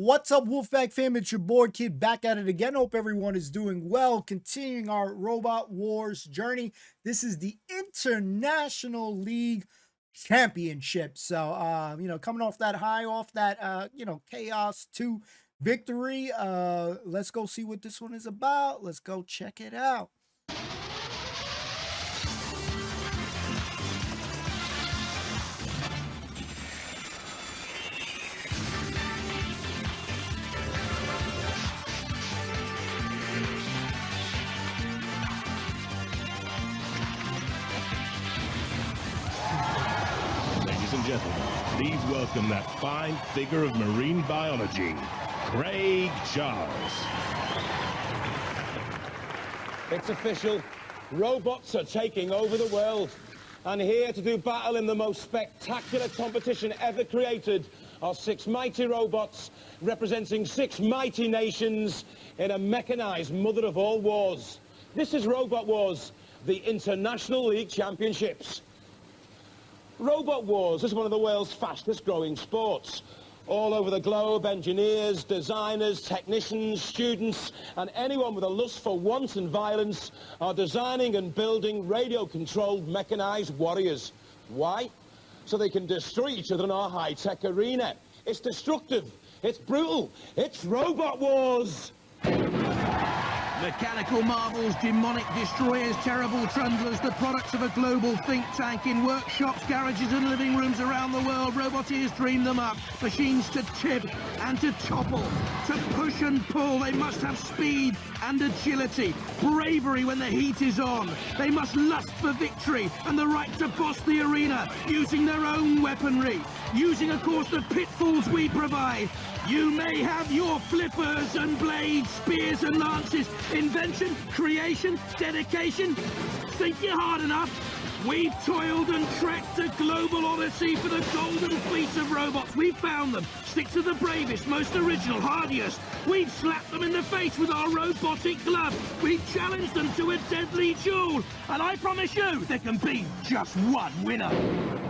What's up, Wolfpack fam? It's your board kid back at it again. Hope everyone is doing well. Continuing our Robot Wars journey. This is the International League Championship. So, coming off that high, off that, Chaos 2 victory. Let's go see what this one is about. Let's go check it out. Ladies and gentlemen, please welcome that fine figure of marine biology, Craig Charles. It's official. Robots are taking over the world. And here to do battle in the most spectacular competition ever created are 6 mighty robots representing 6 mighty nations in a mechanized mother of all wars. This is Robot Wars, the International League Championships. Robot Wars is one of the world's fastest growing sports. All over the globe, engineers, designers, technicians, students, and anyone with a lust for wanton violence are designing and building radio-controlled mechanized warriors. Why? So they can destroy each other in our high-tech arena. It's destructive, it's brutal, it's Robot Wars! Mechanical marvels, demonic destroyers, terrible trundlers, the products of a global think tank in workshops, garages and living rooms around the world. Roboteers dream them up. Machines to tip and to topple, to push and pull. They must have speed and agility, bravery when the heat is on. They must lust for victory and the right to boss the arena, using their own weaponry, using, of course, the pitfalls we provide. You may have your flippers and blades, spears and lances, invention, creation, dedication. Think you're hard enough? We've toiled and trekked a global odyssey for the golden fleece of robots. We've found them. Stick to the bravest, most original, hardiest. We've slapped them in the face with our robotic glove. We've challenged them to a deadly duel. And I promise you, there can be just one winner.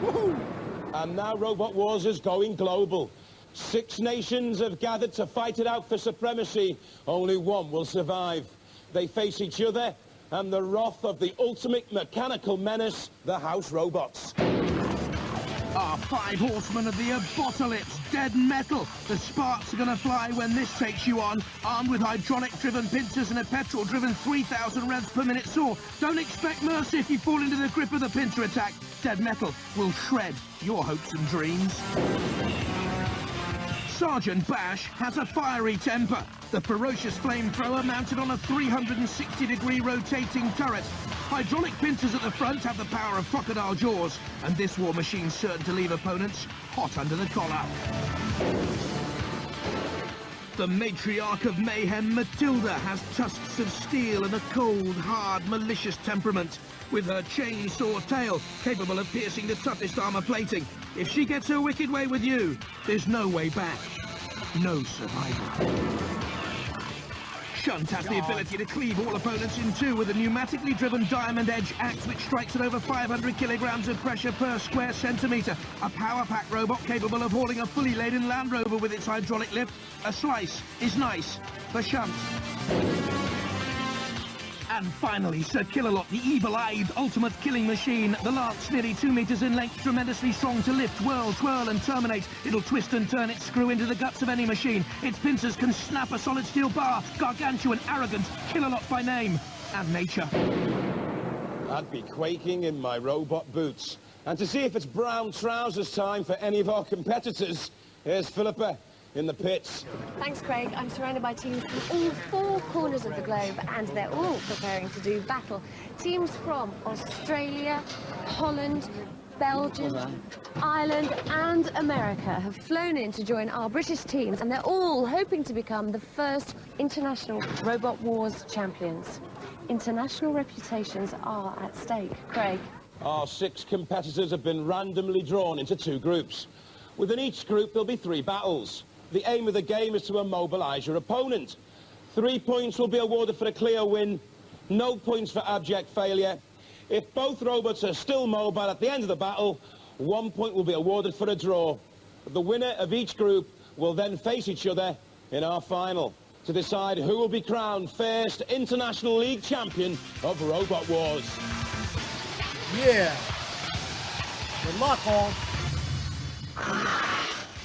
Woohoo! And now Robot Wars is going global. 6 nations have gathered to fight it out for supremacy. Only one will survive. They face each other and the wrath of the ultimate mechanical menace, the house robots. Our 5 horsemen of the apocalypse, dead metal. The sparks are going to fly when this takes you on. Armed with hydraulic-driven pincers and a petrol-driven 3,000 revs per minute saw. Don't expect mercy if you fall into the grip of the pincer attack. Dead metal will shred your hopes and dreams. Sergeant Bash has a fiery temper. The ferocious flamethrower mounted on a 360-degree rotating turret. Hydraulic pincers at the front have the power of crocodile jaws, and this war machine's certain to leave opponents hot under the collar. The matriarch of mayhem, Matilda, has tusks of steel and a cold, hard, malicious temperament. With her chainsaw tail, capable of piercing the toughest armor plating. If she gets her wicked way with you, there's no way back. No survival. Shunt has the ability to cleave all opponents in two with a pneumatically driven diamond edge axe which strikes at over 500 kilograms of pressure per square centimetre. A power-pack robot capable of hauling a fully laden Land Rover with its hydraulic lift. A slice is nice for Shunt. And finally, Sir Killalot, the evil-eyed ultimate killing machine. The lance, nearly 2 meters in length, tremendously strong to lift, whirl, twirl and terminate. It'll twist and turn its screw into the guts of any machine. Its pincers can snap a solid steel bar. Gargantuan, arrogant, Killalot by name and nature. I'd be quaking in my robot boots. And to see if it's brown trousers time for any of our competitors, here's Philippa in the pits. Thanks, Craig. I'm surrounded by teams from all 4 corners of the globe, and they're all preparing to do battle. Teams from Australia, Holland, Belgium, Ireland and America have flown in to join our British teams, and they're all hoping to become the first International Robot Wars champions. International reputations are at stake. Craig. Our 6 competitors have been randomly drawn into 2 groups. Within each group there'll be 3 battles. The aim of the game is to immobilise your opponent. 3 points will be awarded for a clear win, no points for abject failure. If both robots are still mobile at the end of the battle, 1 point will be awarded for a draw. The winner of each group will then face each other in our final to decide who will be crowned first International League champion of Robot Wars. Yeah. Good luck, all.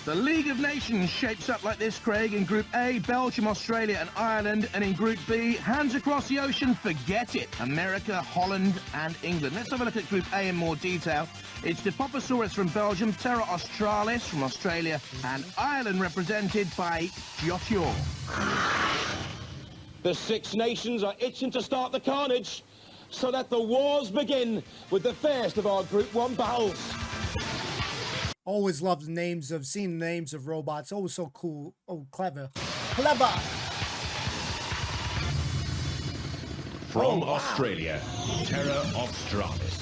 The League of Nations shapes up like this, Craig. In Group A, Belgium, Australia and Ireland. And in Group B, hands across the ocean, forget it. America, Holland and England. Let's have a look at Group A in more detail. It's Dipoposaurus from Belgium, Terra Australis from Australia and Ireland, represented by Johathan. The Six Nations are itching to start the carnage so that the wars begin with the first of our Group 1 battles. Always love the names of, seeing the names of robots. Always so cool. Oh, clever. Clever! From Australia, Terra Australis.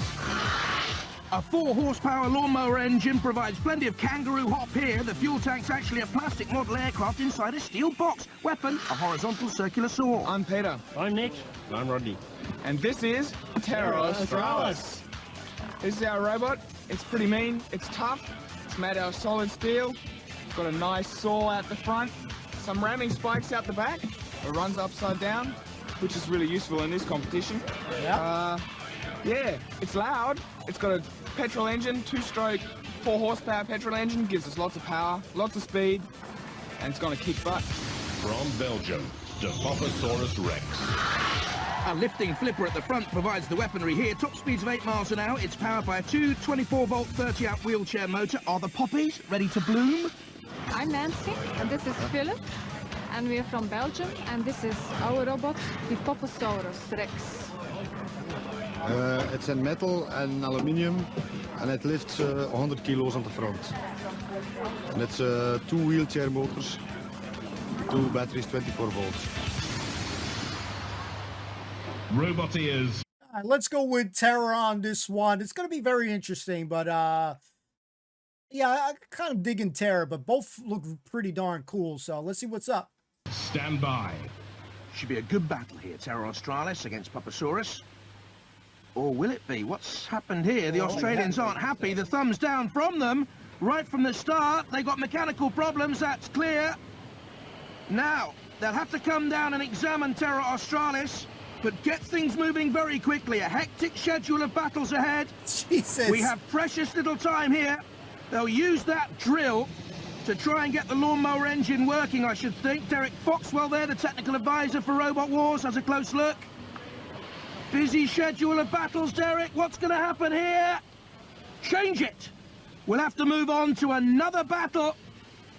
A 4-horsepower lawnmower engine provides plenty of kangaroo hop here. The fuel tank's actually a plastic model aircraft inside a steel box. Weapon, a horizontal circular saw. I'm Peter. I'm Nick. I'm Rodney. And this is Terra Australis. This is our robot. It's pretty mean. It's tough. It's made out of solid steel. It's got a nice saw out the front. Some ramming spikes out the back. It runs upside down, which is really useful in this competition. Yeah. Yeah, it's loud. It's got a petrol engine, 2-stroke, 4-horsepower petrol engine. Gives us lots of power, lots of speed, and it's going to kick butt. From Belgium, Dipoposaurus Rex. A lifting flipper at the front provides the weaponry here. Top speeds of 8 miles an hour. It's powered by a 24-volt, 30-amp wheelchair motor. Are the poppies ready to bloom? I'm Nancy, and this is Philip, and we're from Belgium, and this is our robot, Dipoposaurus Rex. It's in metal and aluminium, and it lifts 100 kilos on the front. And it's 2 wheelchair motors, 2 batteries, 24 volts. Roboteers. All right, let's go with Terra on this one. It's going to be very interesting, but yeah, I kind of digging Terra, but both look pretty darn cool. So let's see what's up. Stand by. Should be a good battle here, Terra Australis against Poposaurus. Or will it be? What's happened here? The Australians aren't happy. The thumbs down from them right from the start. They got mechanical problems, that's clear. Now, they'll have to come down and examine Terra Australis, but get things moving very quickly. A hectic schedule of battles ahead. Jesus. We have precious little time here. They'll use that drill to try and get the lawnmower engine working, I should think. Derek Foxwell there, the technical advisor for Robot Wars, has a close look. Busy schedule of battles, Derek. What's going to happen here? Change it. We'll have to move on to another battle.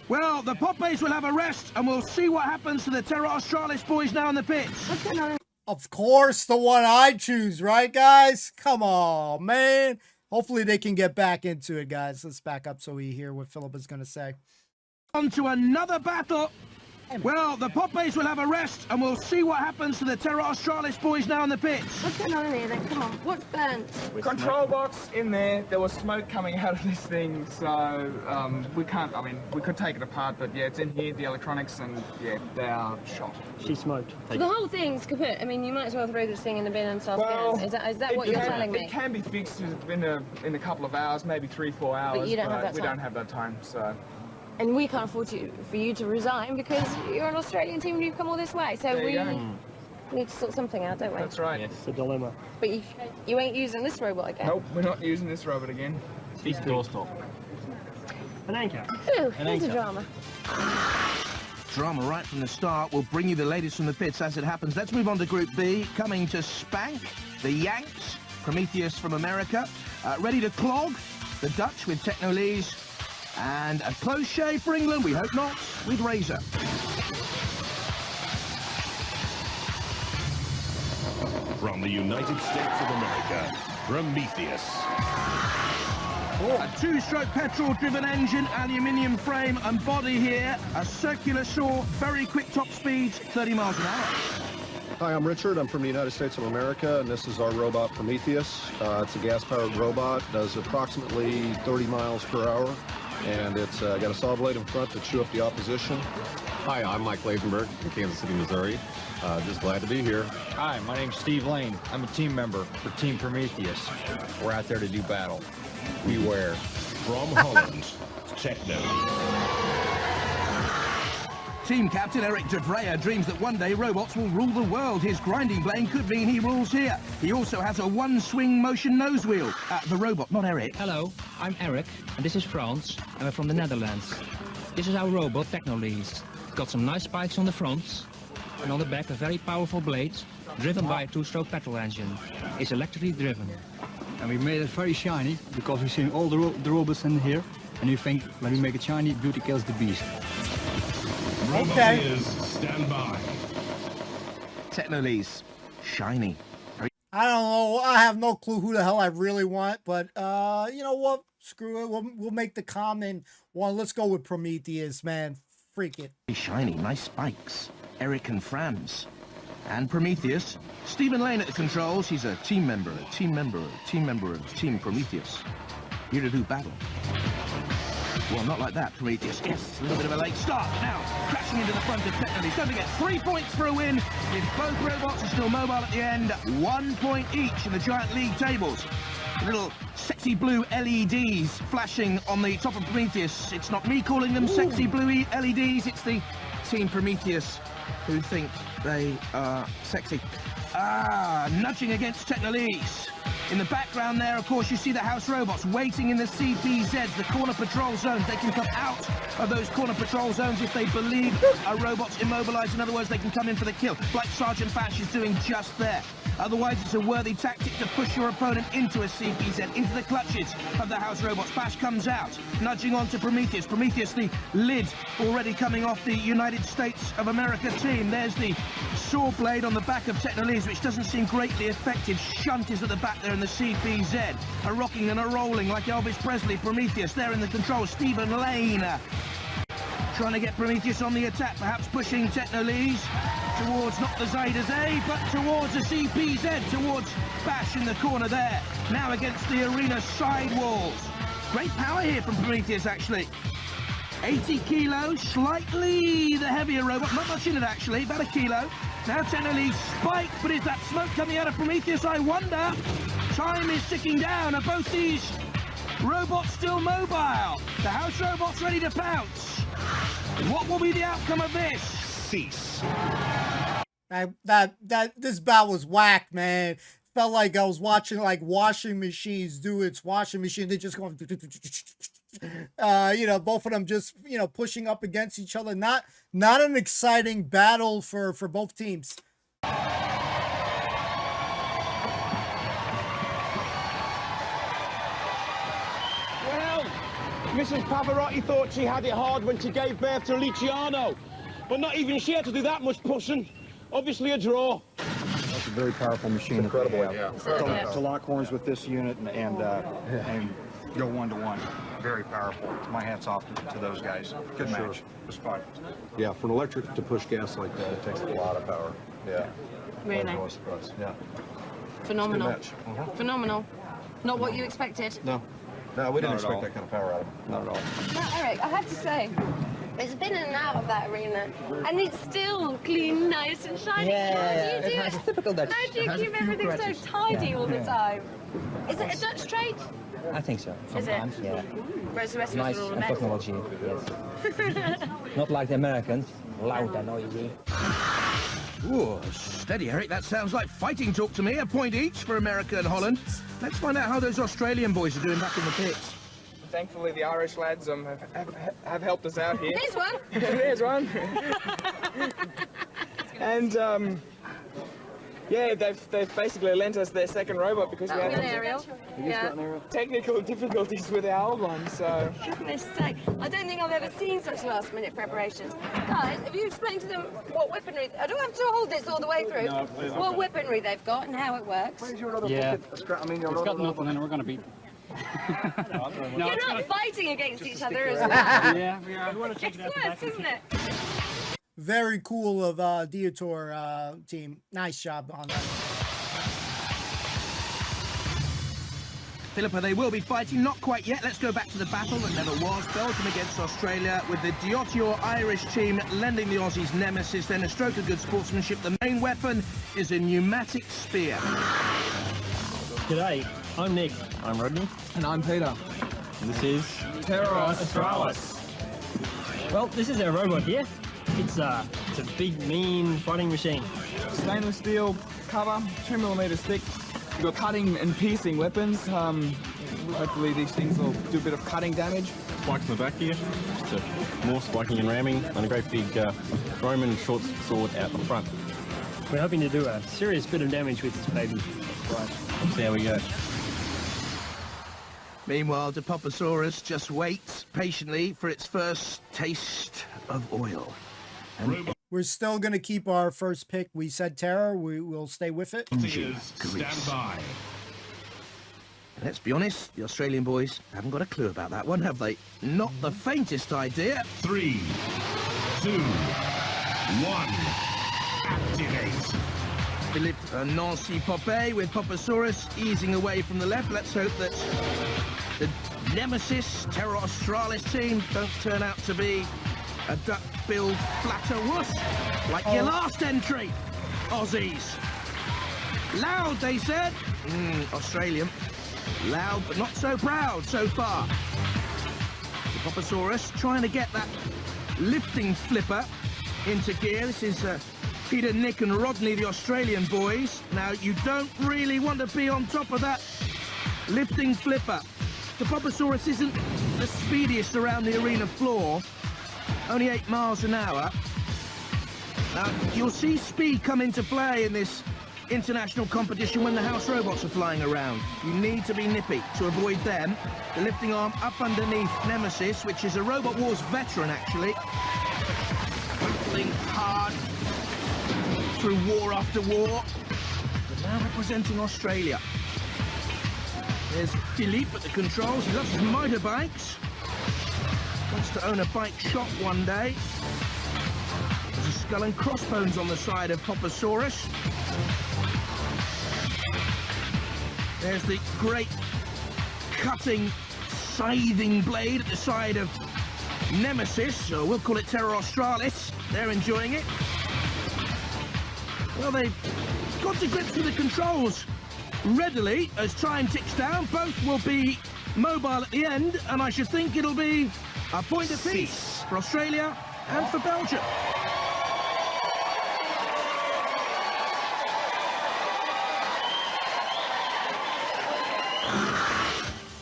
Well, the Popeyes will have a rest, and we'll see what happens to the Terra Australis boys now in the pits. What's going on? Of course, the one I choose, right, guys? Come on, man. Hopefully they can get back into it, guys. Let's back up so we hear what Philip is going to say. On to another battle. Well, the Popeyes will have a rest, and we'll see what happens to the Terra Australis boys now in the pits. What's going on in here then? Come on. What's burnt? Control box in there. There was smoke coming out of this thing, so we can't. I mean, we could take it apart, but yeah, it's in here. The electronics, and yeah, they are shot. She smoked. So the whole thing's kaput. I mean, you might as well throw this thing in the bin and start again. Is that what you're telling me? It can be fixed in a couple of hours, maybe 3-4 hours. But you don't have that we time. don't have that time, so. And we can't afford for you to resign because you're an Australian team and you've come all this way. So we need to sort something out, don't we? That's right. Yes, it's a dilemma. But you ain't using this robot again. Nope, we're not using this robot again. She's doorstop. An anchor. Ooh, An here's a anchor. drama. Drama right from the start. We'll bring you the latest from the pits as it happens. Let's move on to Group B. Coming to Spank, the Yanks, Prometheus from America. Ready to clog, the Dutch with Technolees. And a close shave for England, we hope not, with Razor. From the United States of America, Prometheus. A 2-stroke petrol-driven engine, aluminium frame and body here. A circular saw, very quick top speeds, 30 miles an hour. Hi, I'm Richard. I'm from the United States of America, and this is our robot Prometheus. It's a gas-powered robot, does approximately 30 miles per hour, and it's got a saw blade in front to chew up the opposition. Hi, I'm Mike Lavenberg from Kansas City, Missouri. Just glad to be here. Hi, my name's Steve Lane. I'm a team member for Team Prometheus. We're out there to do battle. Beware. From Holland, Techno. Team captain Eric de Vreyer dreams that one day robots will rule the world. His grinding blade could mean he rules here. He also has a one-swing motion nose wheel. The robot, not Eric. Hello, I'm Eric, and this is Frans, and we're from the Netherlands. This is our robot, Technolese. It's got some nice spikes on the front, and on the back a very powerful blade, driven by a two-stroke petrol engine. It's electrically driven. And we made it very shiny, because we've seen all the robots in here, and we think when we make it shiny, beauty kills the beast. Okay. Stand by. Technolese, shiny. I don't know. I have no clue who the hell I really want, but you know what? Screw it. We'll make the common one. Let's go with Prometheus, man. Freak it. Shiny, nice spikes. Eric and Franz. And Prometheus. Stephen Lane at the controls. He's a team member of Team Prometheus. Here to do battle. Well, not like that, Prometheus. Yes, a little bit of a late start. Now, crashing into the front of Technolese. Don't forget, 3 points for a win. If both robots are still mobile at the end, 1 point each in the giant league tables. Little sexy blue LEDs flashing on the top of Prometheus. It's not me calling them sexy blue LEDs, it's the Team Prometheus who think they are sexy. Nudging against Technolese. In the background there, of course, you see the house robots waiting in the CPZs, the corner patrol zones. They can come out of those corner patrol zones if they believe a robot's immobilized. In other words, they can come in for the kill, like Sergeant Bash is doing just there. Otherwise, it's a worthy tactic to push your opponent into a CPZ, into the clutches of the house robots. Bash comes out, nudging on to Prometheus. Prometheus, the lid already coming off the United States of America team. There's the saw blade on the back of Technolese, which doesn't seem greatly affected. Shunt is at the back there in the CPZ. A rocking and a rolling like Elvis Presley. Prometheus there in the control. Stephen Lane trying to get Prometheus on the attack, perhaps pushing Technolese towards not the Zaydas A, but towards the CPZ, towards Bash in the corner there. Now against the arena side walls. Great power here from Prometheus, actually. 80 kilos, slightly the heavier robot, not much in it actually, about a kilo. Now Technolese spiked, but is that smoke coming out of Prometheus, I wonder? Time is ticking down. Are both these robots still mobile? The house robots ready to pounce. What will be the outcome of this? Cease. This battle was whack, man. Felt like I was watching like washing machines do its washing machine. They just going, you know, both of them just, you know, pushing up against each other. Not an exciting battle for both teams. Mrs. Pavarotti thought she had it hard when she gave birth to Luciano, but not even she had to do that much pushing. Obviously a draw. That's a very powerful machine. Incredible, yeah. To lock horns with this unit and go one-to-one. Very powerful. My hat's off to those guys. Good match. It was fun. Yeah, for an electric to push gas like that, it takes a lot of power. Yeah. Really? Yeah. Phenomenal. Phenomenal. Not what you expected? No. No, we didn't expect that kind of power out of him. Not at all. No, Eric, I have to say, it's been in and out of that arena, and it's still clean, nice and shiny. How do you do it? Typical Dutch. How do you keep everything so tidy all the time? Is it a Dutch trait? I think so. Sometimes, yeah. Whereas the rest of Nice us are all and metal. technology, yes. Not like the Americans, loud and noisy. Ooh, steady, Eric. That sounds like fighting talk to me. A point each for America and Holland. Let's find out how those Australian boys are doing back in the pits. Thankfully, the Irish lads have helped us out here. Here's one. There's one. And yeah, they've basically lent us their second robot because we had an aerial. Yeah. Technical difficulties with our old one. So. Goodness sake, I don't think I've ever seen such last-minute preparations. Guys, have you explained to them what weaponry? I don't have to hold this all the way through. No, what weaponry they've got and how it works. Yeah. It's got nothing and we're going to beat. No, you're not fighting against each other as well. Yeah, we are. We want to take it out the back. Isn't it? Very cool of Dietor team. Nice job on that. Philippa, they will be fighting, not quite yet. Let's go back to the battle that never was. Belgium against Australia, with the Dietor Irish team lending the Aussies nemesis, then a stroke of good sportsmanship. The main weapon is a pneumatic spear. G'day, I'm Nick. I'm Rodney. And I'm Peter. And this is Terra Australis. Well, this is our robot here. It's a big, mean fighting machine. Stainless steel cover, 2mm thick. You've got cutting and piercing weapons. Hopefully these things will do a bit of cutting damage. Spikes in the back here, just more spiking and ramming, and a great big Roman short sword out the front. We're hoping to do a serious bit of damage with this baby. Right. Let's see how we go. Meanwhile, Dipoposaurus just waits patiently for its first taste of oil. And we're still going to keep our first pick. We said Terror. We will stay with it. Stand by. Let's be honest, the Australian boys haven't got a clue about that one, have they? Not the faintest idea. 3, 2, 1. Activate. Philippe Nancy Popeye with Poposaurus easing away from the left. Let's hope that the Nemesis Terra Australis team don't turn out to be a duck-billed flatter wuss like your last entry, Aussies. Loud, they said. Australian. Loud, but not so proud so far. The Poposaurus trying to get that lifting flipper into gear. This is Peter, Nick and Rodney, the Australian boys. Now, you don't really want to be on top of that lifting flipper. The Poposaurus isn't the speediest around the arena floor, only 8 miles an hour. Now, you'll see speed come into play in this international competition when the house robots are flying around. You need to be nippy to avoid them. The lifting arm up underneath Nemesis, which is a Robot Wars veteran, actually. Working hard through war after war, but now representing Australia. There's Philippe at the controls. He loves his motorbikes. Wants to own a bike shop one day. There's a skull and crossbones on the side of Poposaurus. There's the great cutting, scything blade at the side of Nemesis, or we'll call it Terra Australis. They're enjoying it. Well, they've got to grips with the controls readily as time ticks down. Both will be mobile at the end, and I should think it'll be a point apiece for Australia and for Belgium.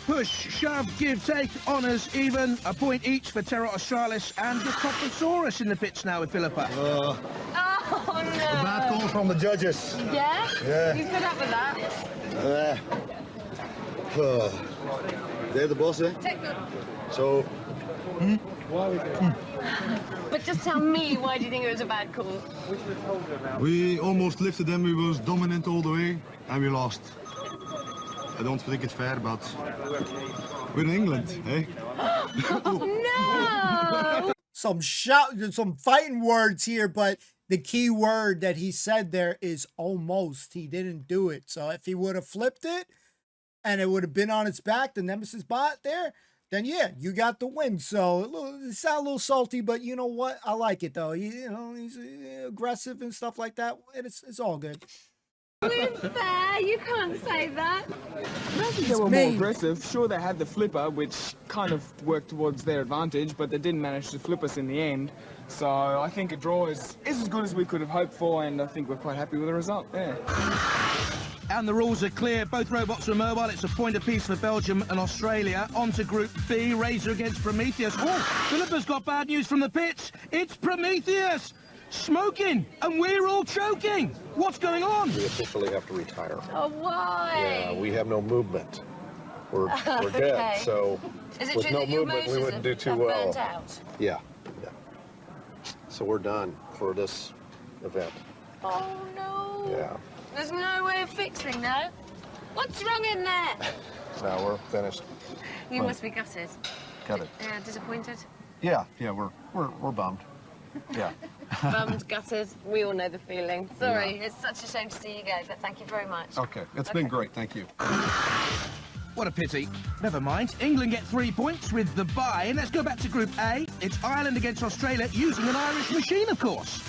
Push, shove, give, take, honours even. A point each for Terra Australis and the Poposaurus in the pits now with Philippa. Oh, no. A bad call from the judges. Yeah? Yeah. You put up with that? They're the boss, eh? Take the... So... But just tell me, why do you think it was a bad call? We almost lifted them, we was dominant all the way, and we lost. I don't think it's fair, but we're in England, eh? No! Some fighting words here, but the key word that he said there is almost. He didn't do it. So if he would have flipped it and it would have been on its back, the Nemesis bot there, then yeah, you got the win. So it sounds a little salty, but you know what? I like it though. He's aggressive and stuff like that. It's all good. It's fair, you can't say that. I don't think they were more aggressive. Sure, they had the flipper, which kind of worked towards their advantage, but they didn't manage to flip us in the end. So I think a draw is as good as we could have hoped for, and I think we're quite happy with the result there. And the rules are clear. Both robots are mobile. It's a point apiece for Belgium and Australia. On to Group B, Razor against Prometheus. Oh, Philippa's got bad news from the pits. It's Prometheus! Smoking, and we're all choking. What's going on? We officially have to retire. Oh, why? Yeah, we have no movement. We're Okay. dead, so Is it with true no that your movement, we motors wouldn't do have too well. burnt out? Yeah. So we're done for this event. Oh, no. Yeah. There's no way of fixing that. What's wrong in there? Now we're finished. You must be gutted. Got it. Disappointed? Yeah, we're bummed. Yeah. Bummed, gutted. We all know the feeling. Sorry, it's such a shame to see you go, but thank you very much. Okay, it's been great, thank you. What a pity. Never mind. England get 3 points with the bye. And let's go back to Group A. It's Ireland against Australia using an Irish machine, of course.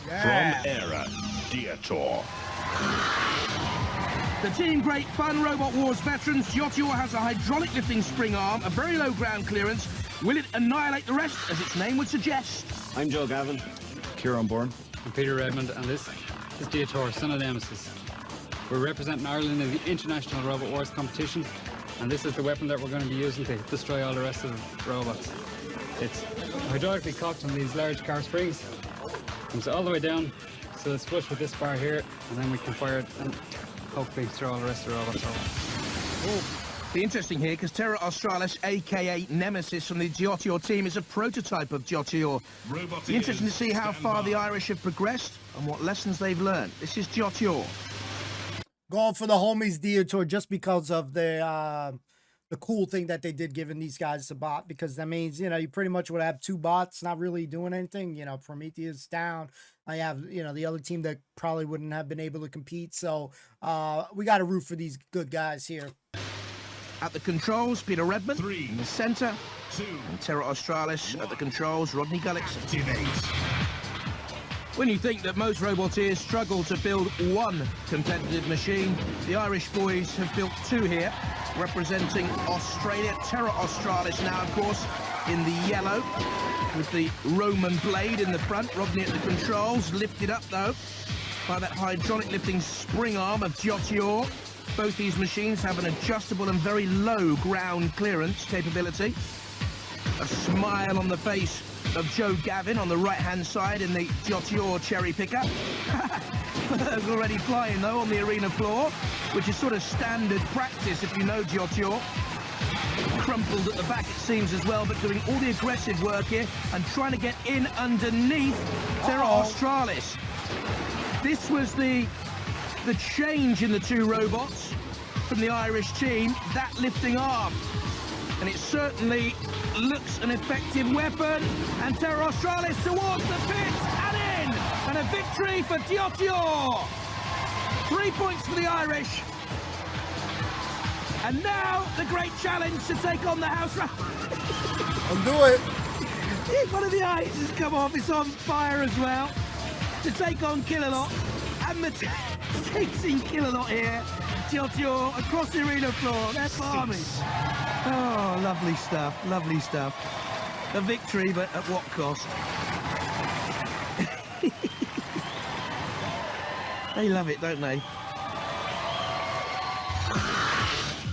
From Era Theater. The Team Great Fun Robot Wars veterans, Johathan has a hydraulic lifting spring arm, a very low ground clearance. Will it annihilate the rest, as its name would suggest? I'm Joe Gavin. Kieran Bourne. I'm Peter Redmond, and this is Dietor, son of Nemesis. We're representing Ireland in the International Robot Wars competition, and this is the weapon that we're going to be using to destroy all the rest of the robots. It's hydraulically cocked on these large car springs. Comes all the way down, so it's flush with this bar here, and then we can fire it and hopefully throw all the rest of the robots over. Be interesting here, because Terra Australis, aka Nemesis, from the Johathan team, is a prototype of Johathan. Be interesting to see how far the Irish have progressed and what lessons they've learned. This is Johathan. Going for the homies Dietor just because of the cool thing that they did giving these guys a bot, because that means, you know, you pretty much would have two bots not really doing anything. You know, Prometheus down. I have, you know, the other team that probably wouldn't have been able to compete. So we got to root for these good guys here. At the controls, Peter Redmond. 3, in the centre, 2, and Terra Australis at the controls, Rodney Gullix. Activate. When you think that most roboteers struggle to build one competitive machine, the Irish boys have built two here, representing Australia. Terra Australis now, of course, in the yellow, with the Roman blade in the front. Rodney at the controls, lifted up, though, by that hydraulic lifting spring arm of Johathan. Both these machines have an adjustable and very low ground clearance capability. A smile on the face of Joe Gavin on the right-hand side in the Johathan cherry picker. There's already flying, though, on the arena floor, which is sort of standard practice if you know Johathan. Crumpled at the back, it seems, as well, but doing all the aggressive work here and trying to get in underneath Terra Australis. This was the change in the two robots from the Irish team, that lifting arm. And it certainly looks an effective weapon. And Terra Australis towards the pit and in! And a victory for Johathan! 3 points for the Irish. And now the great challenge to take on the house rat. I'll do it. One of the eyes has come off, it's on fire as well. To take on Killalot. And the chasing Killalot here. Johathan across the arena floor. They're farming. Oh, lovely stuff, lovely stuff. A victory, but at what cost? They love it, don't they?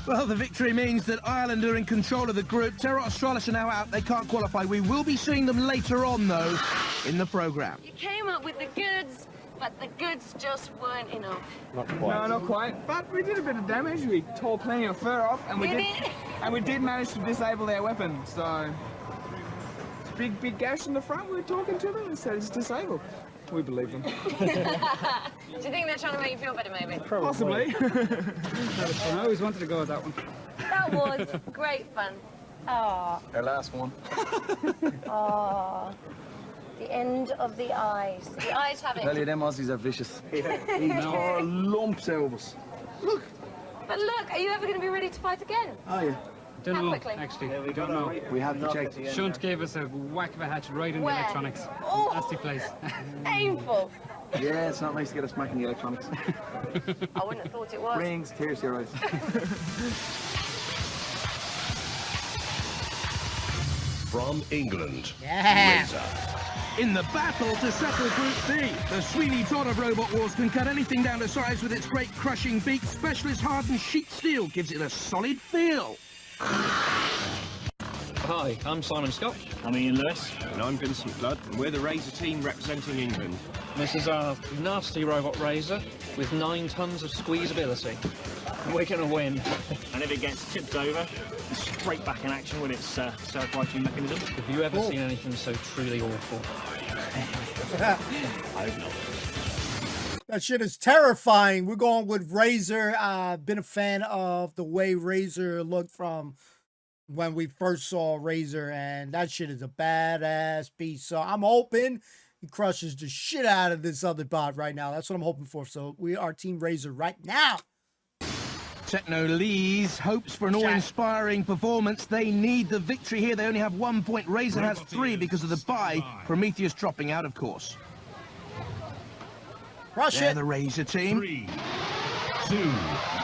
Well, the victory means that Ireland are in control of the group. Terra Australis are now out. They can't qualify. We will be seeing them later on, though, in the programme. You came up with the goods, but the goods just weren't enough. Not quite. No, not quite. But we did a bit of damage. We tore plenty of fur off, and we did manage to disable their weapon. So, big gash in the front. We were talking to them and said it's disabled. We believe them. Do you think they're trying to make you feel better, maybe? Possibly. That was fun. I always wanted to go with that one. That was great fun. Oh. Our last one. Oh. The end of the eyes. The eyes have it. Tell you, them Aussies are vicious. He tore lumps out of us. Look. But look, are you ever going to be ready to fight again? Oh, yeah. Don't know, quickly? actually. Yeah, we don't know. We have to check. Shunt gave us a whack of a hatchet right in Where? the electronics. Oh. Nasty place. Painful. Yeah, it's not nice to get a smack in the electronics. I wouldn't have thought it was. Rings, tears to your eyes. From England, Yeah. Razor. In the battle to settle Group C, the Sweeney Todd of Robot Wars can cut anything down to size with its great crushing beak. Specialist hardened sheet steel gives it a solid feel. Hi, I'm Simon Scott. I'm Ian Lewis. And I'm Vincent Flood. And we're the Razor team representing England. This is our nasty robot Razor with 9 tons of squeezability. We're going to win. And if it gets tipped over, it's straight back in action with its self-righting mechanism. Have you ever seen anything so truly awful? I hope not. That shit is terrifying. We're going with Razor. Been a fan of the way Razor looked from when we first saw Razor, and that shit is a badass beast. So I'm hoping he crushes the shit out of this other bot right now. That's what I'm hoping for. So we are Team Razor right now. Techno Lee's hopes for an awe-inspiring performance. They need the victory here. They only have 1 point. Razor has 3 because of the bye. Prometheus dropping out, of course. Rush They're it. the Razor team. 3, Sue.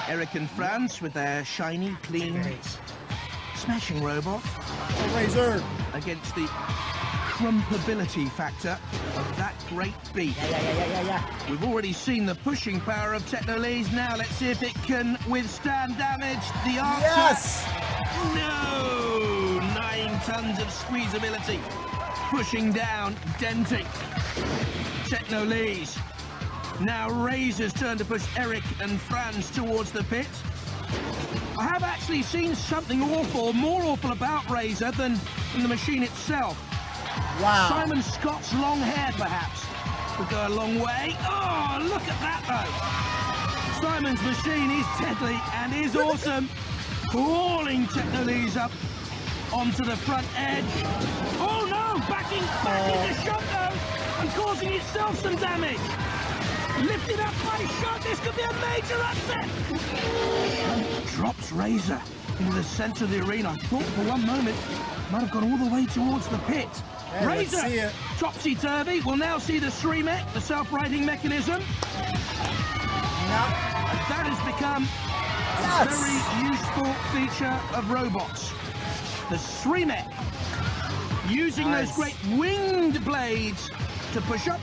Eric and Franz with their shiny, clean, smashing robot. Razor. Against the crumpability factor of that great beast. We've already seen the pushing power of Technolees. Now let's see if it can withstand damage. The answer... Yes! No! 9 tons of squeezability. Pushing down, denting. Technolees. Now Razor's turn to push Eric and Franz towards the pit. I have actually seen something awful, more awful about Razor than the machine itself. Wow. Simon Scott's long hair, perhaps, would go a long way. Oh, look at that, though. Simon's machine is deadly and is awesome. Hauling Technolees up onto the front edge. Oh, no, backing into shot, though, and causing itself some damage. Lifted up by shot, this could be a major upset. Drops Razor into the centre of the arena. I thought for one moment might have gone all the way towards the pit. Hey, Razor, topsy-turvy, will now see the SREMEC, the self-righting mechanism. That has become a very useful feature of robots. The SREMEC, using those great winged blades to push up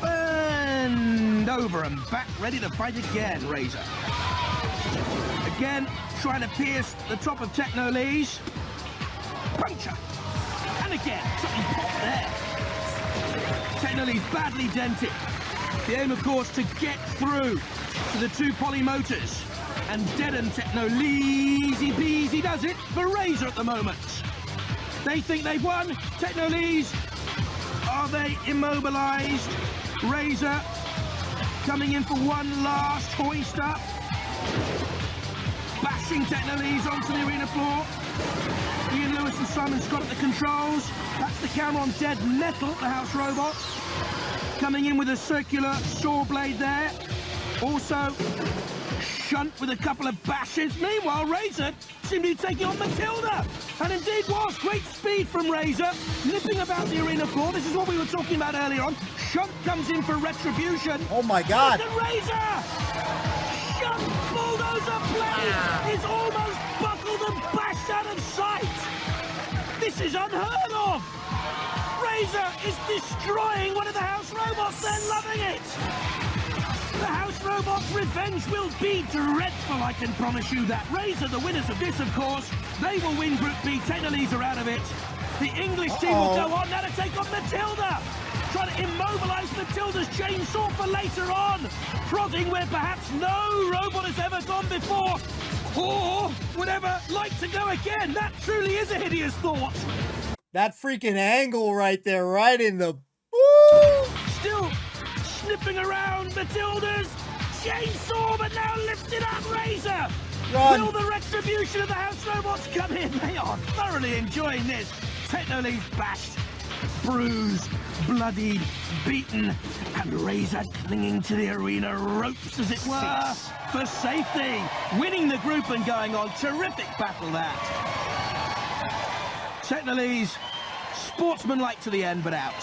and over and back, ready to fight again, Razor. Again, trying to pierce the top of Technolees. Puncture. And again, something popped there. Technolees badly dented. The aim, of course, to get through to the 2 polymotors and deaden Technolees. Easy peasy does it for Razor at the moment. They think they've won. Technolees, are they immobilized? Razor coming in for one last hoist up. Bashing Technolees onto the arena floor. Ian Lewis and Simon Scott at the controls. That's the camera on dead metal, the house robot. Coming in with a circular saw blade there. Also, Shunt with a couple of bashes. Meanwhile, Razor seemed to be taking on Matilda. And indeed was. Great speed from Razor, nipping about the arena floor. This is what we were talking about earlier on. Shunt comes in for retribution. Oh my God. Look at Razor! Shunt bulldozer blade is almost buckled and bashed out of sight. This is unheard of. Razor is destroying one of the house robots. They're loving it. The house robot's revenge will be dreadful, I can promise you that. Razor, the winners of this, of course. They will win Group B. Technolees are out of it. The English team will go on now to take on Matilda. Trying to immobilise Matilda's chainsaw for later on. Prodding where perhaps no robot has ever gone before. Or would ever like to go again. That truly is a hideous thought. That freaking angle right there, right in the... Woo! Still snipping around Matilda's chainsaw, but now lifted up Razor. Run. Will the retribution of the house robots come in? They are thoroughly enjoying this. Technolees bashed, bruised, bloodied, beaten, and Razor clinging to the arena ropes, as it were, for safety. Winning the group and going on. Terrific battle that. Technolees, sportsmanlike to the end, but out.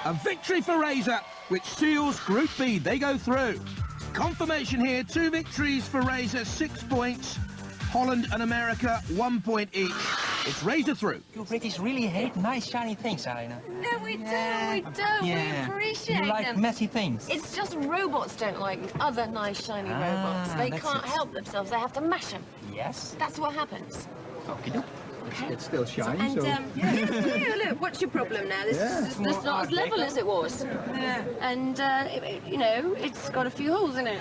A victory for Razor, which seals Group B. They go through. Confirmation here, 2 victories for Razor, 6 points. Holland and America, 1 point each. It's Razor through. You British really hate nice shiny things, Alina. No, we don't. We appreciate You like them. messy things. It's just robots don't like other nice shiny robots. They that's can't it. help themselves. They have to mash them. Yes. That's what happens. Okay. It's still shiny, And so... look, what's your problem now? This is not as level as it was. Yeah. And you know, it's got a few holes in it.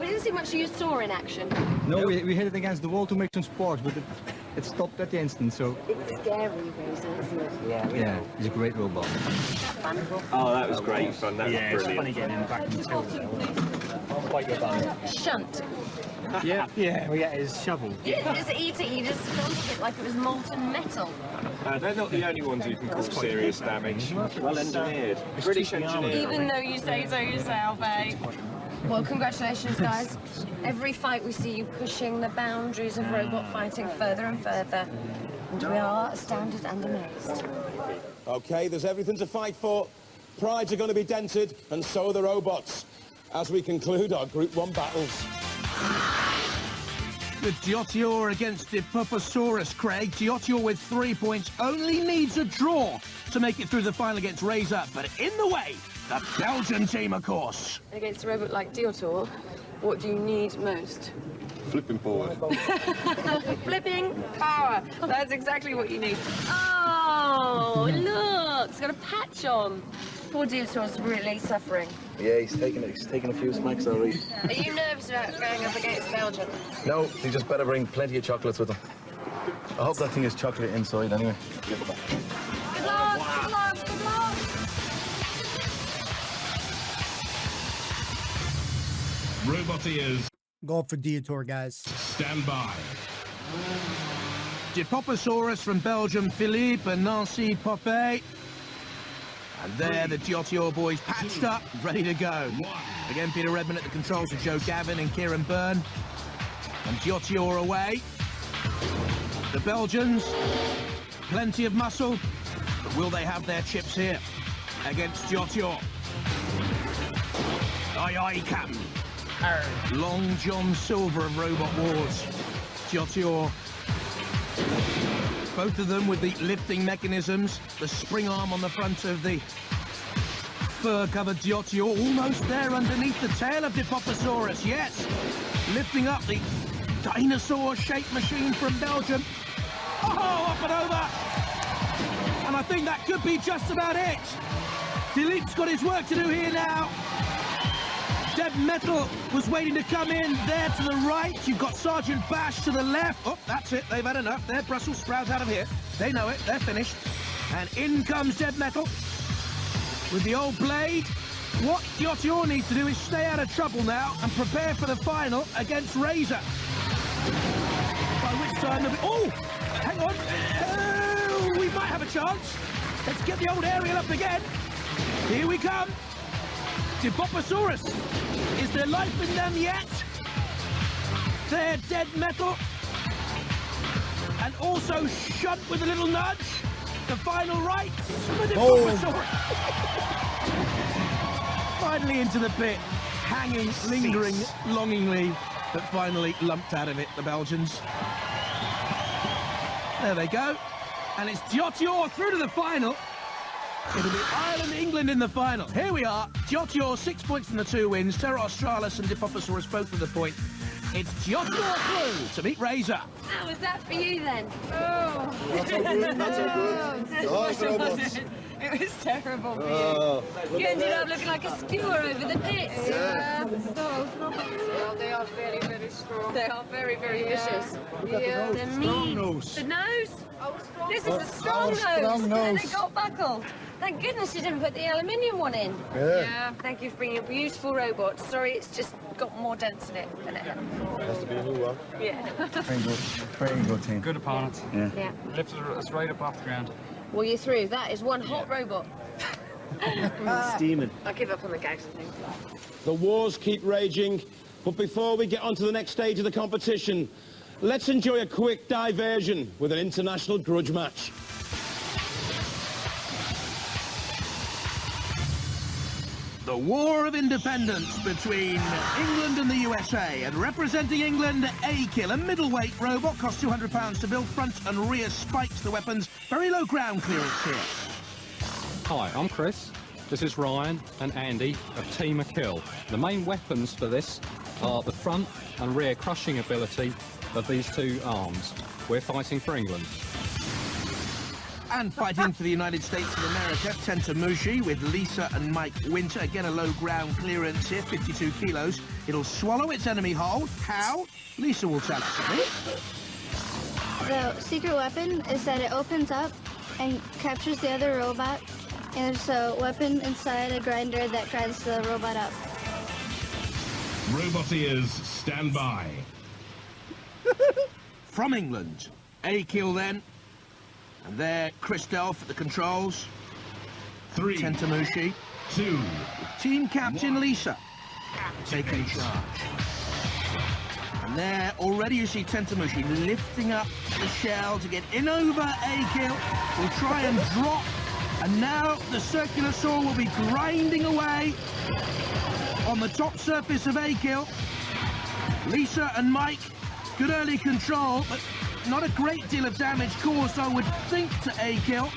We didn't see much of your saw in action. No, we hit it against the wall to make some sparks, but it stopped at the instant, so... It's scary, Razor, isn't it? Yeah, he's a great robot. Fun? Oh, that was great fun. That was It's brilliant. funny getting him back in the tilde. Shunt. Yeah, we get his shovel. You didn't just eat it, you just squanted it like it was molten metal. They're not the only ones who can cause serious damage. Well engineered. British engineered. Even though you say so yourself, eh? Well, congratulations, guys. Every fight we see you pushing the boundaries of robot fighting further and further. And we are astounded and amazed. Okay, there's everything to fight for. Prides are going to be dented, and so are the robots. as we conclude our Group 1 battles. With Diotior against Dipoposaurus, Craig. Diotior with 3 points only needs a draw to make it through the final against Razor, but in the way, the Belgian team, of course. Against a robot like Diotior, what do you need most? Flipping forward. Flipping power. That's exactly what you need. Oh, look, it's got a patch on. Poor Diotior's really suffering. Yeah, he's taking a few smacks already. Are you nervous about going up against Belgium? No, he just better bring plenty of chocolates with him. I hope that thing is chocolate inside anyway. Good luck, good luck, good luck. Roboteers, Go for Diotior, guys. stand by. Dipoposaurus from Belgium, Philippe and Nancy Popé. And there, the Diotior boys patched up, ready to go. Again, Peter Redmond at the controls with Joe Gavin and Kieran Byrne. And Diotior away. The Belgians, plenty of muscle, but will they have their chips here against Diotior? Aye, aye, Captain. Long John Silver of Robot Wars. Diotior. Both of them with the lifting mechanisms, the spring arm on the front of the fur-covered Diotior, almost there underneath the tail of Dipoposaurus, yes! Lifting up the dinosaur-shaped machine from Belgium. Oh, up and over! And I think that could be just about it. Philippe's got his work to do here now. Deb Metal was waiting to come in there to the right. You've got Sergeant Bash to the left. Oh, that's it. They've had enough. They're Brussels sprouts out of here. They know it. They're finished. And in comes Deb Metal with the old blade. What Diotior needs to do is stay out of trouble now and prepare for the final against Razor. By which time they'll be... Oh, hang on. Oh, we might have a chance. Let's get the old aerial up again. Here we come. Dipoposaurus. Is there life in them yet? They're Dead Metal. And also Shunt with a little nudge. The final right for Dipoposaurus. Finally into the pit. Hanging, lingering, longingly, but finally lumped out of it, the Belgians. There they go. And it's Diotior through to the final. It'll be Ireland, England in the final. Here we are. Diotior, 6 points from the 2 wins. Terra Australis and Dipoposaurus both with a point. It's Diotior through to meet Razor. How was that for you then? Oh. Not so good, not so good. Oh, robots. It was terrible for you. You ended up looking like a skewer over the pits. Yeah. Well, they are very, very strong. They are very, very vicious. Yeah. They're mean. nose. The nose? This is Oh, the strong strong nose. nose. And it got buckled. Thank goodness you didn't put the aluminium one in. Yeah. Thank you for bringing a beautiful robot. Sorry, it's just got more dents in it than it had. Has to be a new one. Yeah. Very good team. Good opponent. Yeah. Lifted us right up off the ground. Well, you're through. That is one hot robot. Steaming. I'll give up on the gags, I think. The wars keep raging, but before we get on to the next stage of the competition, let's enjoy a quick diversion with an international grudge match. The War of Independence between England and the USA. And representing England, A-Kill, a middleweight robot, costs £200 to build, front and rear spikes the weapons. Very low ground clearance here. Hi, I'm Chris. This is Ryan and Andy of Team A Kill. The main weapons for this are the front and rear crushing ability of these two arms. We're fighting for England. And fighting for the United States of America, Tentamushi with Lisa and Mike Winter. Again, a low ground clearance here, 52 kilos. It'll swallow its enemy whole. How? Lisa will tell us. The secret weapon is that it opens up and captures the other robot, and there's a weapon inside a grinder that grinds the robot up. Roboteers, stand by. From England, A-Kill then. And there, Christoper at the controls. 3, Tentamushi. 2, Team Captain Lisa taking charge. And there, already you see Tentamushi lifting up the shell to get in over A-Kill. Will try and drop. And now the circular saw will be grinding away on the top surface of Heckel. Lisa and Mike, good early control, but not a great deal of damage caused, I would think, to Heckel.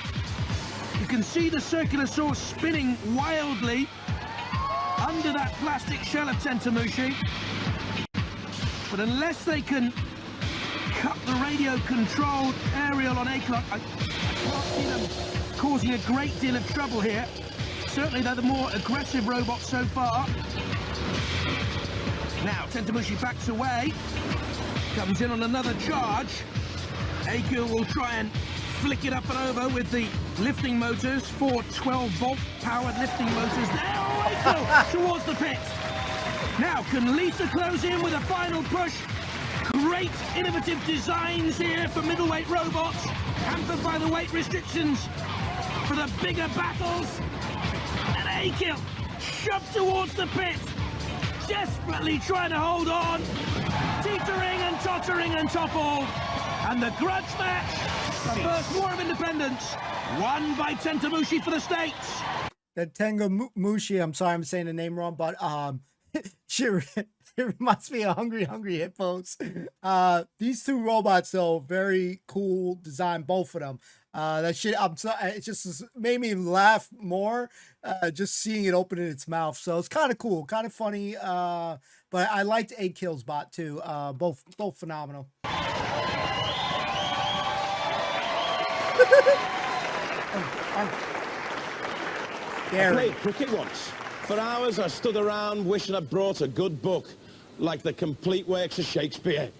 You can see the circular saw spinning wildly under that plastic shell of Tentamushi. But unless they can cut the radio-controlled aerial on Heckel, I can't see them causing a great deal of trouble here. Certainly they're the more aggressive robots so far. Now Tentamushi backs away, comes in on another charge. Heckel will try and flick it up and over with the lifting motors, 4 12-volt powered lifting motors. Now Heckel towards the pit. Now can Lisa close in with a final push? Great innovative designs here for middleweight robots, hampered by the weight restrictions for the bigger battles. And Heckel shoved towards the pit, desperately trying to hold on, teetering and tottering and toppled. And the Grudge match, the first War of Independence, won by Tentamushi for the States. That Tentamushi, I'm sorry I'm saying the name wrong, but it reminds me of Hungry Hippos. These two robots, though, very cool design, both of them. That shit, it just made me laugh more just seeing it opening its mouth. So it's kind of cool, kind of funny. But I liked Heckel's bot too. Both phenomenal. I played cricket once. For hours I stood around wishing I'd brought a good book, like the complete works of Shakespeare.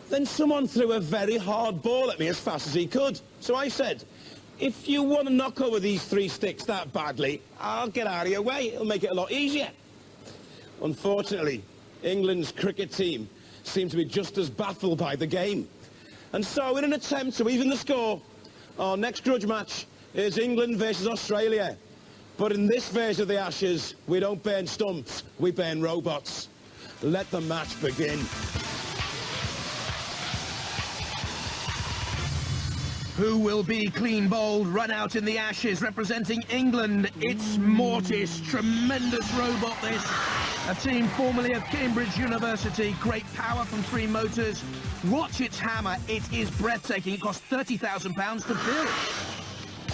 Then someone threw a very hard ball at me as fast as he could. So I said, if you want to knock over these 3 sticks that badly, I'll get out of your way. It'll make it a lot easier. Unfortunately, England's cricket team seemed to be just as baffled by the game. And so in an attempt to even the score, our next grudge match is England versus Australia. But in this version of the Ashes, we don't burn stumps, we burn robots. Let the match begin. Who will be clean bowled, run out in the Ashes, representing England? It's Mortis, tremendous robot this. A team formerly of Cambridge University, great power from 3 motors. Watch its hammer, it is breathtaking. It cost £30,000 to build.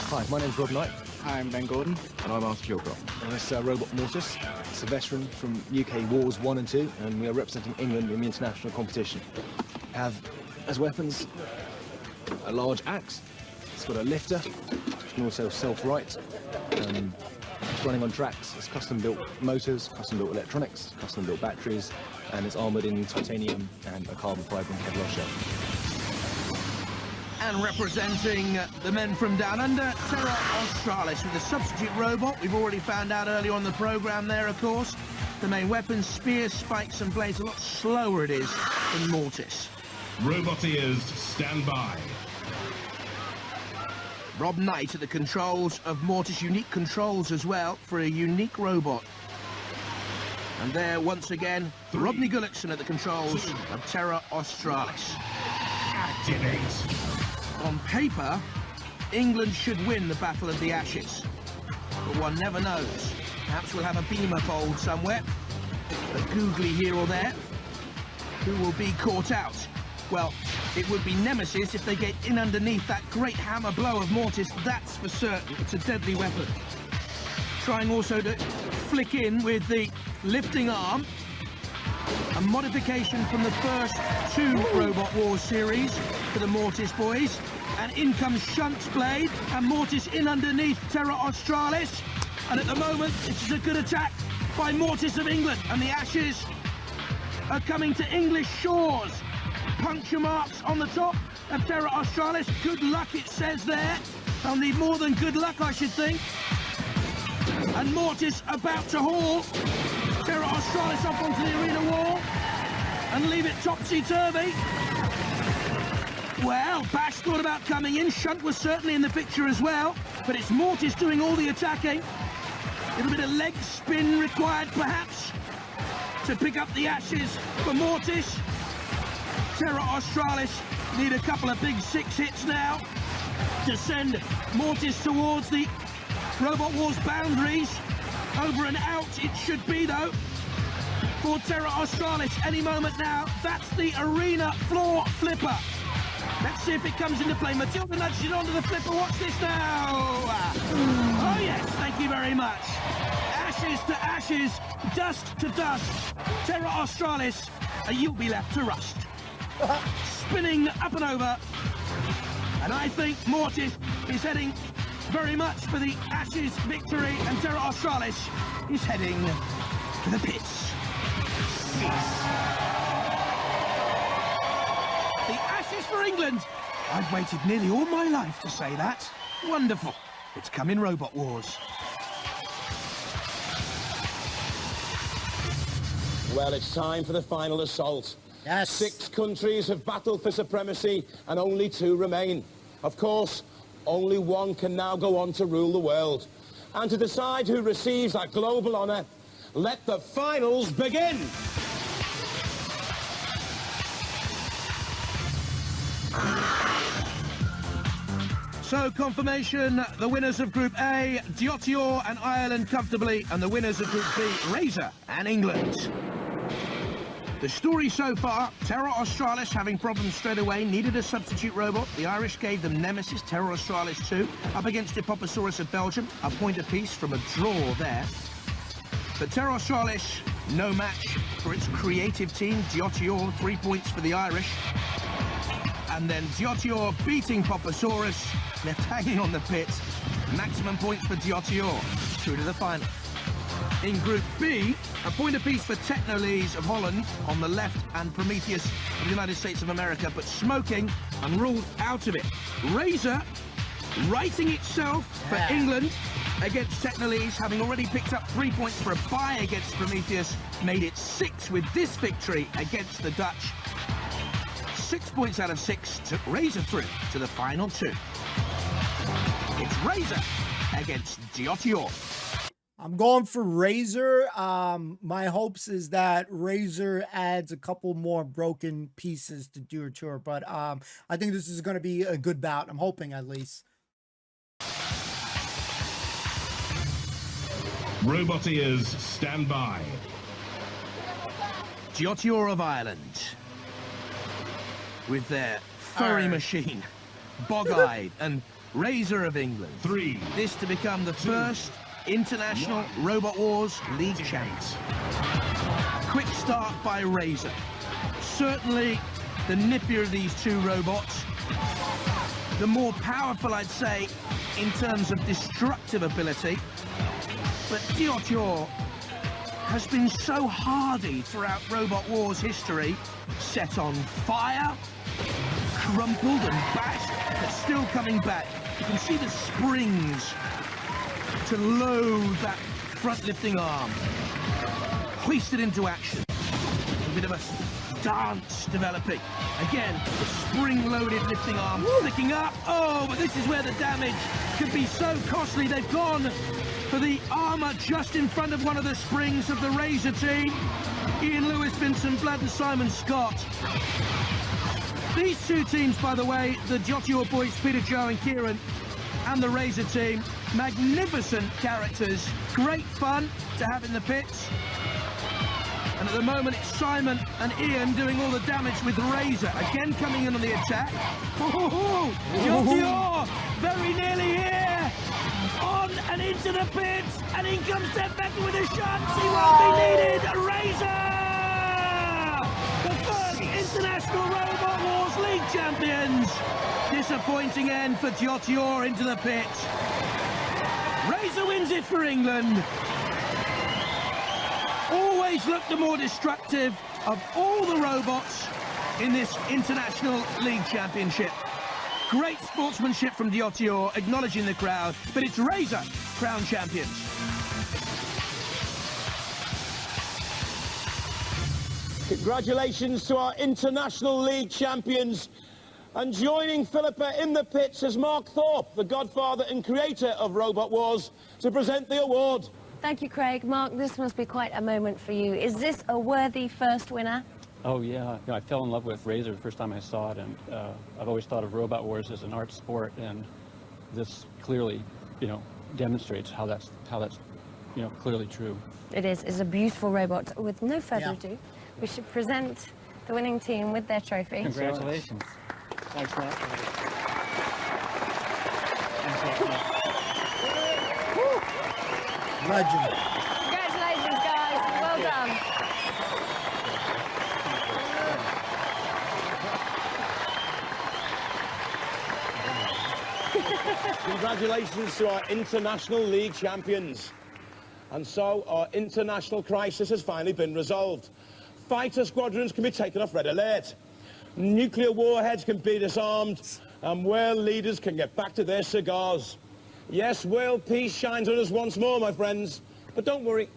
Hi, my name's Rob Knight. I'm Ben Gordon. And I'm Arthur Gilcroft. And this is robot Mortis. It's a veteran from UK Wars 1 and 2, and we are representing England in the international competition. We have, as weapons, a large axe. It's got a lifter, which can also self-right. It's running on tracks. It's custom-built motors, custom-built electronics, custom-built batteries, and it's armoured in titanium and a carbon fibre and Kevlar shell. And representing the men from down under, Terra Australis with a substitute robot. We've already found out earlier on the programme there, of course. The main weapons, spears, spikes and blades, a lot slower it is than Mortis. Roboteers, stand by. Rob Knight at the controls of Mortis, unique controls as well for a unique robot. And there, once again, Rodney Gullickson at the controls of Terra Australis. Activate. On paper, England should win the Battle of the Ashes, but one never knows. Perhaps we'll have a beamer bowled somewhere, a googly here or there. Who will be caught out? Well, it would be Nemesis if they get in underneath that great hammer blow of Mortis, that's for certain. It's a deadly weapon. Trying also to flick in with the lifting arm, a modification from the first 2 Robot Wars series for the Mortis boys. And in comes Shunt's blade, and Mortis in underneath Terra Australis. And at the moment, it's a good attack by Mortis of England, and the Ashes are coming to English shores. Puncture marks on the top of Terra Australis. Good luck, it says there. I'll need more than good luck, I should think. And Mortis about to haul Terra Australis up onto the arena wall and leave it topsy-turvy. Well, Bash thought about coming in. Shunt was certainly in the picture as well, but it's Mortis doing all the attacking. A little bit of leg spin required, perhaps, to pick up the Ashes for Mortis. Terra Australis need a couple of big 6 hits now to send Mortis towards the Robot Wars boundaries. Over and out it should be, though, for Terra Australis any moment now. That's the arena floor flipper. Let's see if it comes into play. Matilda nudges it onto the flipper. Watch this now. Oh, yes, thank you very much. Ashes to ashes, dust to dust. Terra Australis, you'll be left to rust. Spinning up and over. And I think Mortis is heading very much for the Ashes victory, and Terra Australis is heading to the pits. The Ashes for England. I've waited nearly all my life to say that. Wonderful. It's come in Robot Wars. Well, it's time for the final assault. Yes. 6 countries have battled for supremacy and only 2 remain. Of course, only one can now go on to rule the world. And to decide who receives that global honour, let the finals begin. So, confirmation, the winners of Group A, Diotior and Ireland comfortably, and the winners of Group B, Razor and England. The story so far, Terra Australis having problems straight away, needed a substitute robot. The Irish gave them Nemesis, Terra Australis 2, up against Hippoposaurus of Belgium, a point apiece from a draw there. But Terra Australis, no match for its creative team, Diotior, 3 points for the Irish. And then Diotior beating Poposaurus, left hanging on the pit. Maximum points for Diotior, through to the final. In Group B, a point apiece for Technolese of Holland on the left and Prometheus of the United States of America, but smoking and ruled out of it. Razor righting itself for England against Technolese, having already picked up 3 points for a bye against Prometheus, made it 6 with this victory against the Dutch. 6 points out of 6 took Razor through to the final 2. It's Razor against Diotior. I'm going for Razor. My hopes is that Razor adds a couple more broken pieces to Diotior, but I think this is going to be a good bout. I'm hoping, at least. Roboteers, stand by. Diotior of Ireland, with their furry machine, Bog-Eyed, and Razor of England. 3. This to become the first International Robot Wars League champs. Quick start by Razor. Certainly the nippier of these 2 robots. The more powerful, I'd say, in terms of destructive ability. But Diotior has been so hardy throughout Robot Wars history. Set on fire, crumpled and bashed, but still coming back. You can see the springs to load that front lifting arm. Hoisted into action. A bit of a dance developing. Again, the spring-loaded lifting arm flicking up. Oh, but this is where the damage could be so costly. They've gone for the armour just in front of one of the springs of the Razor team. Ian Lewis, Vincent Blood and Simon Scott. These 2 teams, by the way, the Diotior boys, Peter, Joe and Kieran, and the Razor team, magnificent characters, great fun to have in the pits. And at the moment it's Simon and Ian doing all the damage with Razor, again coming in on the attack. Diotior, very nearly here, on and into the pits, and in comes Ted Becker with a shot. He won't be needed. Razor, the first International Robot Wars League champions. Disappointing end for Diotior into the pit. Razor wins it for England. Always looked the more destructive of all the robots in this International League Championship. Great sportsmanship from Diotior, acknowledging the crowd, but it's Razor, crown champions. Congratulations to our International League champions. And joining Philippa in the pits is Mark Thorpe, the godfather and creator of Robot Wars, to present the award. Thank you, Craig. Mark, this must be quite a moment for you. Is this a worthy first winner? Oh yeah, you know, I fell in love with Razor the first time I saw it, and I've always thought of Robot Wars as an art sport, and this clearly, you know, demonstrates how that's clearly true. It is. It's a beautiful robot. With no further ado, we should present the winning team with their trophy. Congratulations. Thanks, Matt. Legend. Congratulations, guys. Well done. Congratulations to our International League champions. And so our international crisis has finally been resolved. Fighter squadrons can be taken off red alert. Nuclear warheads can be disarmed. And world leaders can get back to their cigars. Yes, world peace shines on us once more, my friends. But don't worry.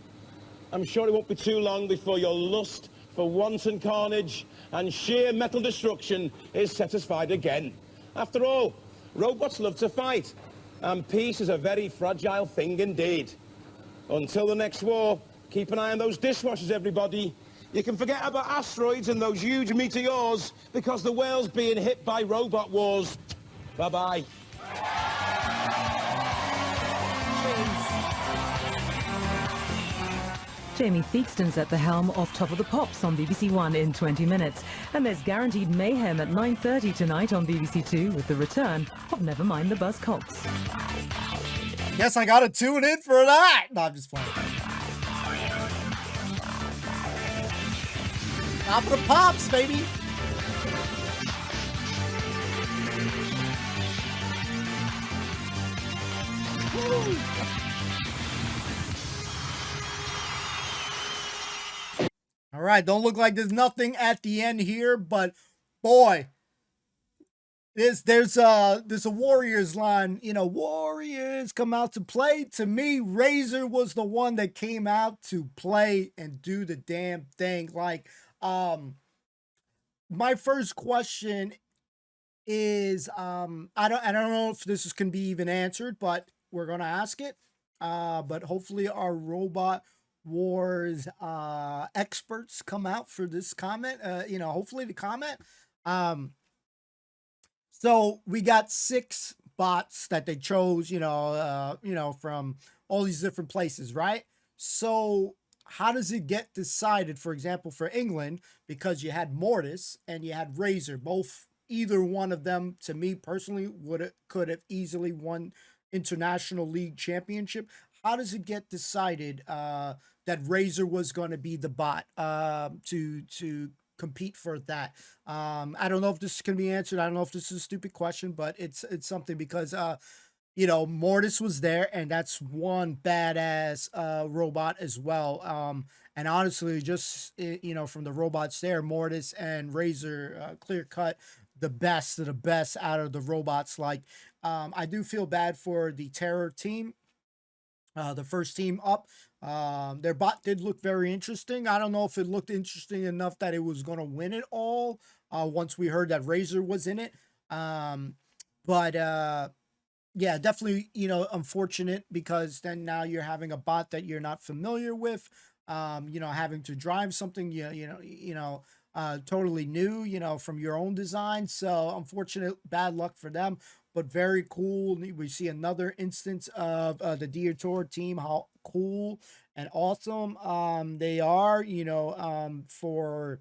I'm sure it won't be too long before your lust for wanton carnage and sheer metal destruction is satisfied again. After all, robots love to fight, and peace is a very fragile thing indeed. Until the next war, keep an eye on those dishwashers, everybody. You can forget about asteroids and those huge meteors, because the world's being hit by robot wars. Bye-bye. Jamie Theakston's at the helm of Top of the Pops on BBC One in 20 minutes. And there's guaranteed mayhem at 9:30 tonight on BBC Two with the return of Never Mind the Buzzcocks. Guess I gotta tune in for that. No, I'm just playing. Top of the Pops, baby. Woo. All right, don't look like there's nothing at the end here, but boy, there's a Warriors line. Warriors come out to play. To me, Razor was the one that came out to play and do the damn thing. Like, my first question is, I don't know if this can be even answered, but we're gonna ask it. But hopefully our Robot Wars experts come out for this comment. Hopefully the comment. So we got 6 bots that they chose, from all these different places, right? So how does it get decided, for example, for England, because you had Mortis and you had Razor, either one of them, to me personally, could have easily won International League Championship. How does it get decided that Razor was going to be the bot to compete for that? I don't know if this can be answered. I don't know if this is a stupid question, but it's something because Mortis was there, and that's one badass robot as well. And honestly, just from the robots there, Mortis and Razor, clear cut the best of the best out of the robots. Like, I do feel bad for the Terror team. The first team up, their bot did look very interesting. I don't know if it looked interesting enough that it was going to win it all once we heard that Razor was in it. But yeah, definitely, unfortunate, because then now you're having a bot that you're not familiar with, having to drive something, totally new, from your own design. So unfortunate, bad luck for them. But very cool. We see another instance of the Dietor team, how cool and awesome they are, for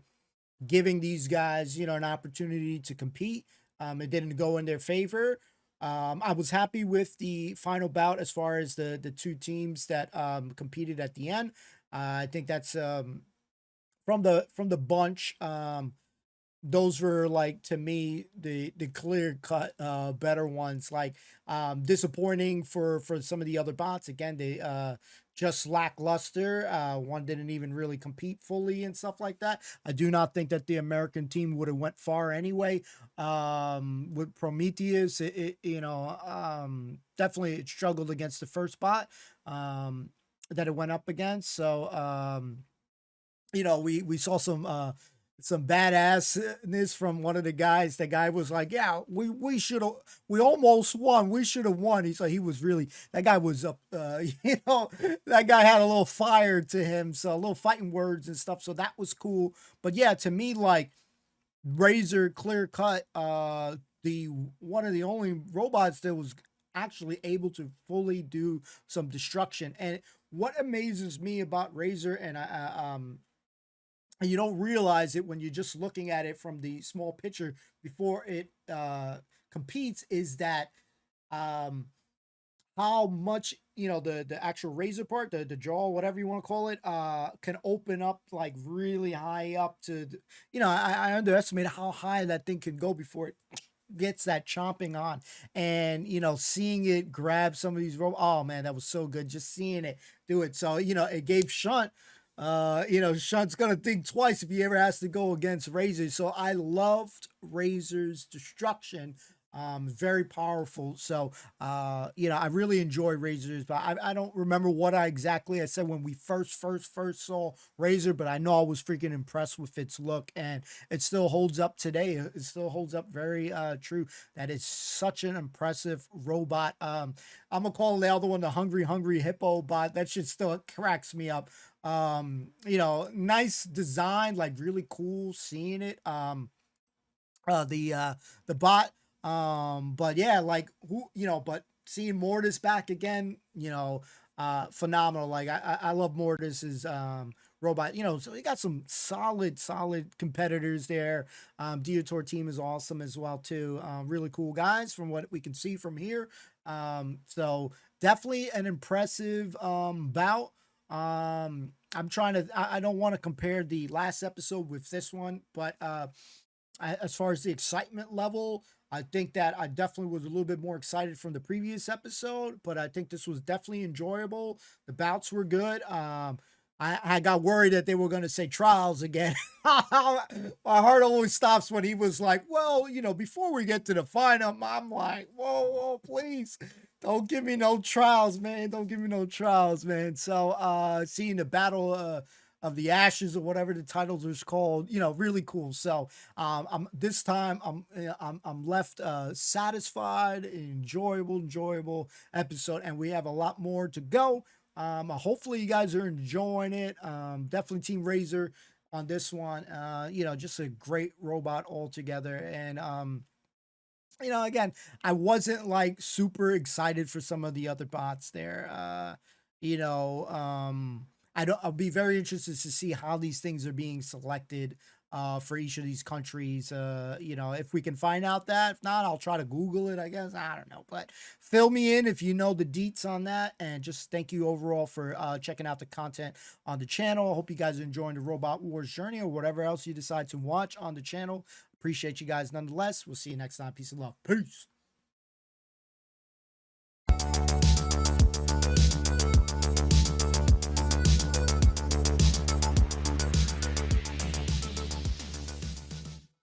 giving these guys, an opportunity to compete. It didn't go in their favor. I was happy with the final bout as far as the 2 teams that competed at the end. I think that's from the bunch. Those were, like, to me, the clear cut better ones. Like, disappointing for some of the other bots. Again, they just lackluster. One didn't even really compete fully and stuff like that. I do not think that the American team would have went far anyway. With Prometheus, definitely it struggled against the first bot that it went up against. So we saw some badassness from one of the guys. The guy was like, yeah, we almost won. We should have won. He was really, that guy was up, that guy had a little fire to him. So a little fighting words and stuff. So that was cool. But yeah, to me, like, Razor clear cut, one of the only robots that was actually able to fully do some destruction. And what amazes me about Razor, and you don't realize it when you're just looking at it from the small picture before it competes, is that how much, you know, the actual razor part, the jaw, whatever you want to call it, can open up like really high up to, you know, I underestimate how high that thing can go before it gets that chomping on. And, you know, seeing it grab some of these oh man, that was so good, just seeing it do it. So, you know, it gave Shunt, you know, Shunt's gonna think twice if he ever has to go against Razor. So I loved Razor's destruction. Very powerful. So you know, I really enjoy Razors, but I don't remember what I said when we first saw Razor, but I know I was freaking impressed with its look, and it still holds up today. It still holds up very true. That is such an impressive robot. I'm gonna call the other one the hungry hippo bot. That shit still cracks me up. You know, nice design, like really cool seeing it. The bot, but yeah, like who, you know, but seeing Mortis back again, you know, phenomenal. Like I love Mortis's robot, you know. So we got some solid competitors there. Dietor team is awesome as well too. Really cool guys from what we can see from here. So definitely an impressive bout. I'm trying to, I don't want to compare the last episode with this one, but as far as the excitement level, I think that I definitely was a little bit more excited from the previous episode, but I think this was definitely enjoyable. The bouts were good. I got worried that they were going to say trials again. My heart always stops when he was like, well, you know, before we get to the final, I'm like, whoa, please. Don't give me no trials, man. Don't give me no trials, man. So seeing the battle of the Ashes or whatever the titles are called, you know, really cool. So this time I'm left satisfied, enjoyable episode, and we have a lot more to go. Hopefully you guys are enjoying it. Definitely Team Razor on this one. You know, just a great robot altogether. And you know, again, I wasn't like super excited for some of the other bots there. You know, I'll be very interested to see how these things are being selected for each of these countries. You know, if we can find out that. If not, I'll try to Google it, I guess. I don't know. But fill me in if you know the deets on that. And just thank you overall for checking out the content on the channel. I hope you guys are enjoying the Robot Wars journey or whatever else you decide to watch on the channel. Appreciate you guys nonetheless. We'll see you next time. Peace and love. Peace.